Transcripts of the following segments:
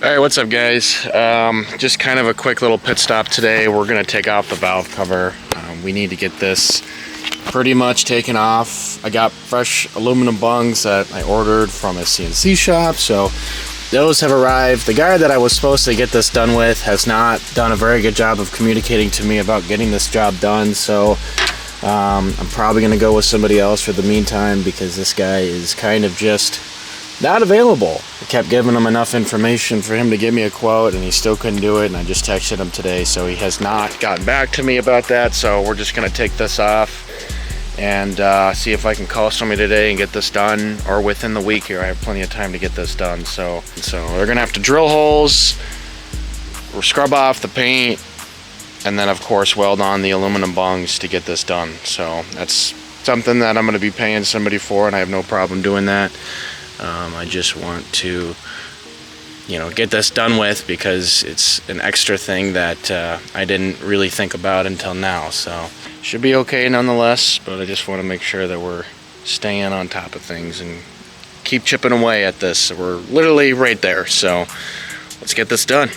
Alright, what's up guys? Just kind of a quick little pit stop today. We're going to take off the valve cover. We need to get this pretty much taken off. I got fresh aluminum bungs that I ordered from a CNC shop, so those have arrived. The guy that I was supposed to get this done with has not done a very good job of communicating to me about getting this job done, so I'm probably going to go with somebody else for the meantime because this guy is kind of just not available. I kept giving him enough information for him to give me a quote and he still couldn't do it, and I just texted him today, so he has not gotten back to me about that. So we're just going to take this off and see if I can call somebody today and get this done, or within the week here. I have plenty of time to get this done. So they're going to have to drill holes, or scrub off the paint, and then of course weld on the aluminum bungs to get this done. So that's something that I'm going to be paying somebody for, and I have no problem doing that. I just want to, get this done with because it's an extra thing that I didn't really think about until now. So should be okay nonetheless, but I just want to make sure that we're staying on top of things and keep chipping away at this. We're literally right there, so let's get this done.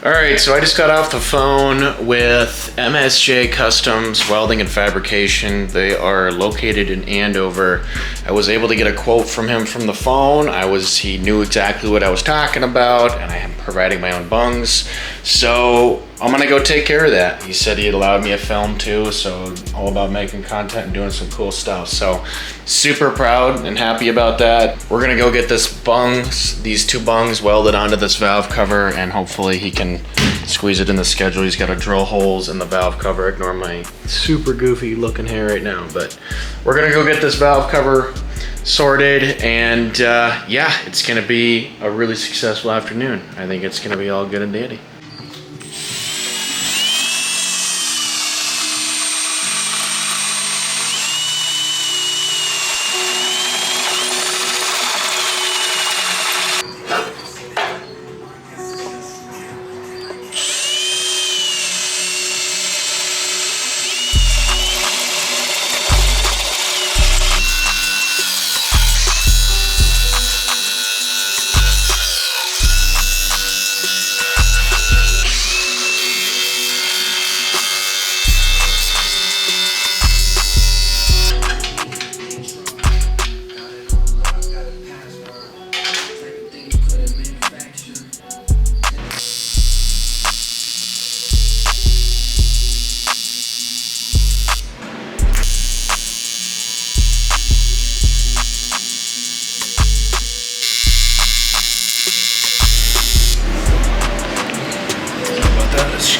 Alright, so I just got off the phone with MSJ Customs Welding and Fabrication. They are located in Andover. I was able to get a quote from him from the phone. He knew exactly what I was talking about, and I am providing my own bungs. So I'm gonna go take care of that. He said he had allowed me a film too, so all about making content and doing some cool stuff. So super proud and happy about that. We're gonna go get these two bungs welded onto this valve cover, and hopefully he can squeeze it in the schedule. He's got to drill holes in the valve cover. Ignore my super goofy looking hair right now, but we're gonna go get this valve cover sorted, and yeah, it's gonna be a really successful afternoon. I think it's gonna be all good and dandy.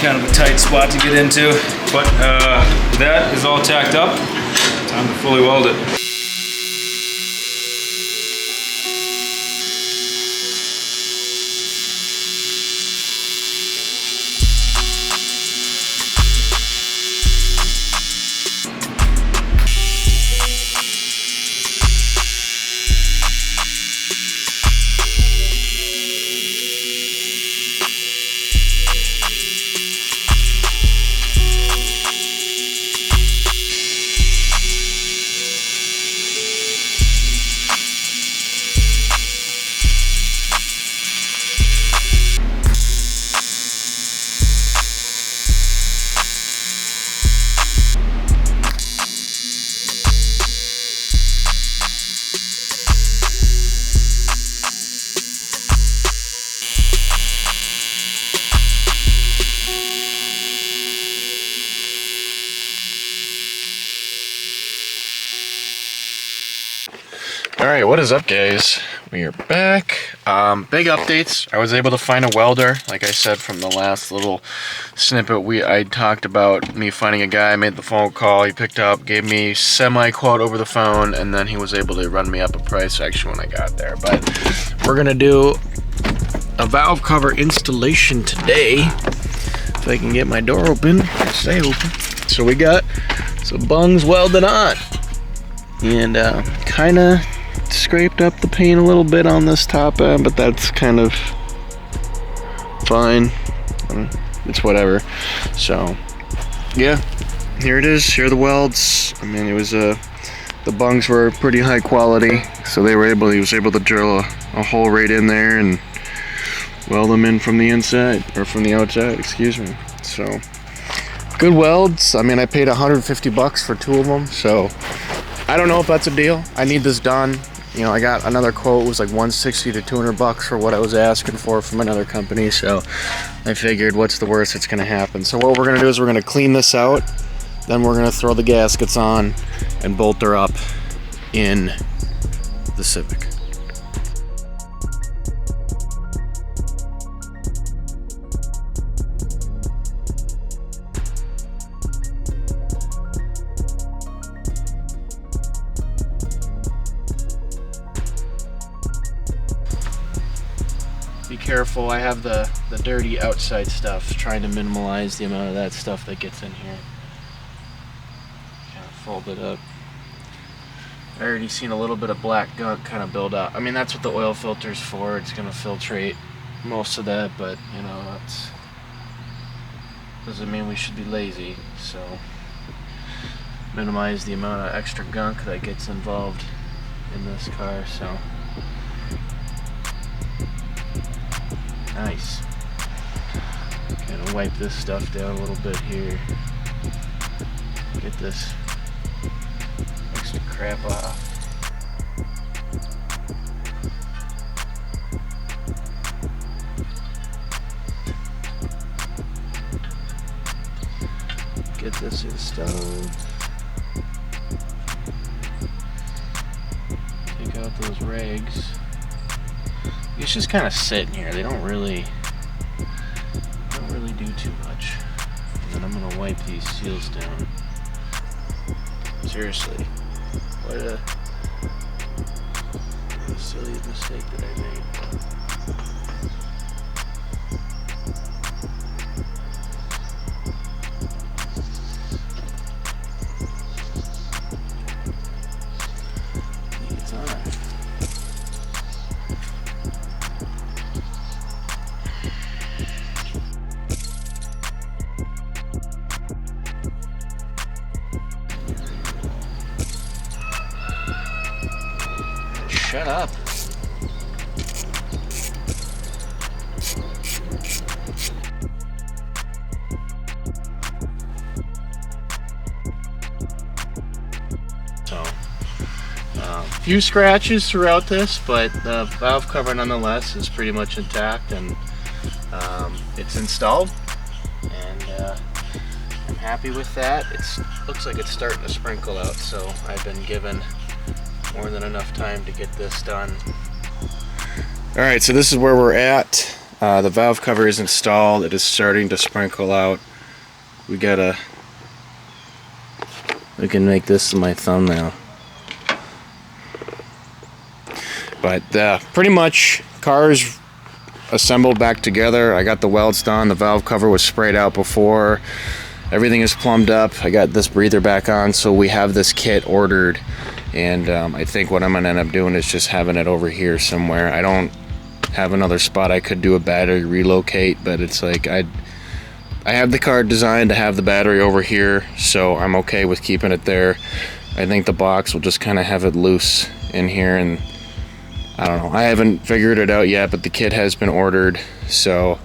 Kind of a tight spot to get into, but that is all tacked up. Time to fully weld it. Alright, what is up guys? We are back. Big updates. I was able to find a welder, like I said from the last little snippet I talked about me finding a guy. I made the phone call, he picked up, gave me semi-quote over the phone, and then he was able to run me up a price actually when I got there. But we're gonna do a valve cover installation today. If I can get my door open, stay open. So we got some bungs welded on, and kind of scraped up the paint a little bit on this top end, but that's kind of fine. It's whatever. So yeah, here it is. Here are the welds. I mean, it was the bungs were pretty high quality, so he was able to drill a hole right in there and weld them in from the inside, or from the outside, excuse me. So, good welds. I mean, I paid 150 bucks for 2 of them, so I don't know if that's a deal. I need this done. You know, I got another quote, it was like 160 to 200 bucks for what I was asking for from another company, so I figured what's the worst that's gonna happen. So what we're gonna do is we're gonna clean this out, then we're gonna throw the gaskets on and bolt her up in the Civic. Be careful, I have the dirty outside stuff, trying to minimize the amount of that stuff that gets in here. Kind of fold it up. I already seen a little bit of black gunk kind of build up. I mean, that's what the oil filter's for. It's going to filtrate most of that, but you know, that's doesn't mean we should be lazy. So minimize the amount of extra gunk that gets involved in this car. So nice. Kind of wipe this stuff down a little bit here. Get this extra crap off. Get this installed. Take out those rags. It's just kind of sitting here. They don't really do too much. And then I'm gonna wipe these seals down. Seriously, what a silly mistake that I made. It's on. Shut up. So, few scratches throughout this, but the valve cover nonetheless is pretty much intact, and it's installed, and I'm happy with that. It looks like it's starting to sprinkle out, so I've been given more than enough time to get this done. Alright, so this is where we're at. The valve cover is installed. It is starting to sprinkle out. We can make this my thumbnail. But pretty much car's assembled back together. I got the welds done. The valve cover was sprayed out before. Everything is plumbed up. I got this breather back on, so we have this kit ordered. And I think what I'm going to end up doing is just having it over here somewhere. I don't have another spot I could do a battery relocate, but it's like I have the car designed to have the battery over here, so I'm okay with keeping it there. I think the box will just kind of have it loose in here, and I don't know. I haven't figured it out yet, but the kit has been ordered, so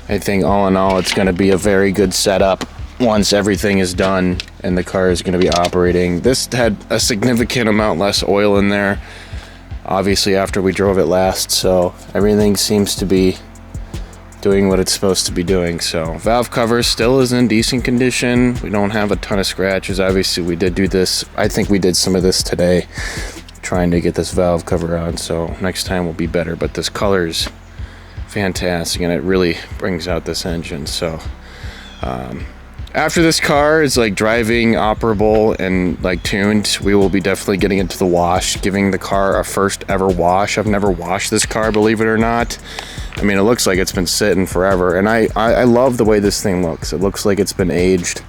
I think all in all it's going to be a very good setup once everything is done and the car is going to be operating. This had a significant amount less oil in there, obviously, after we drove it last, so everything seems to be doing what it's supposed to be doing. So valve cover still is in decent condition. We don't have a ton of scratches. Obviously we did do this, I think we did some of this today trying to get this valve cover on, so next time will be better. But this color's fantastic and it really brings out this engine. So after this car is like driving operable and like tuned, we will be definitely getting into the wash, giving the car a first ever wash. I've never washed this car, believe it or not. I mean, it looks like it's been sitting forever, and I love the way this thing looks. It looks like it's been aged,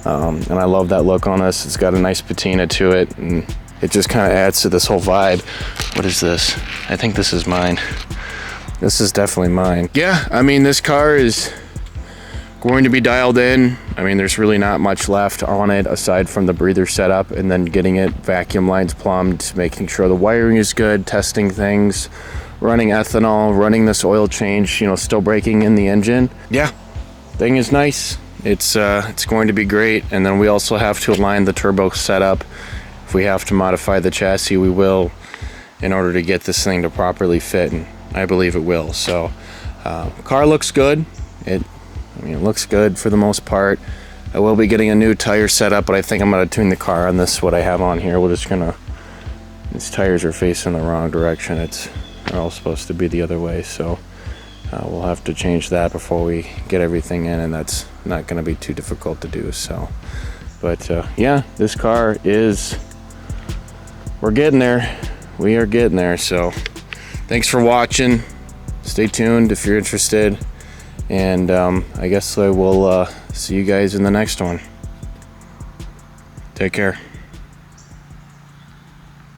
and I love that look on us. It's got a nice patina to it, and it just kind of adds to this whole vibe. What is this? I think this is mine. This is definitely mine. Yeah, I mean, this car is going to be dialed in. I mean, there's really not much left on it aside from the breather setup and then getting it vacuum lines plumbed, making sure the wiring is good, testing things, running ethanol, running this oil change, you know, still braking in the engine. Yeah, thing is nice. It's going to be great. And then we also have to align the turbo setup. If we have to modify the chassis, we will, in order to get this thing to properly fit, and I believe it will. So car looks good. It looks good for the most part. I will be getting a new tire setup, but I think I'm going to tune the car on this, what I have on here. We're just gonna, these tires are facing the wrong direction. They're all supposed to be the other way, so we'll have to change that before we get everything in, and that's not going to be too difficult to do. So, but yeah, this car is, we're getting there. We are getting there. So thanks for watching. Stay tuned if you're interested, and I guess I will see you guys in the next one. Take care.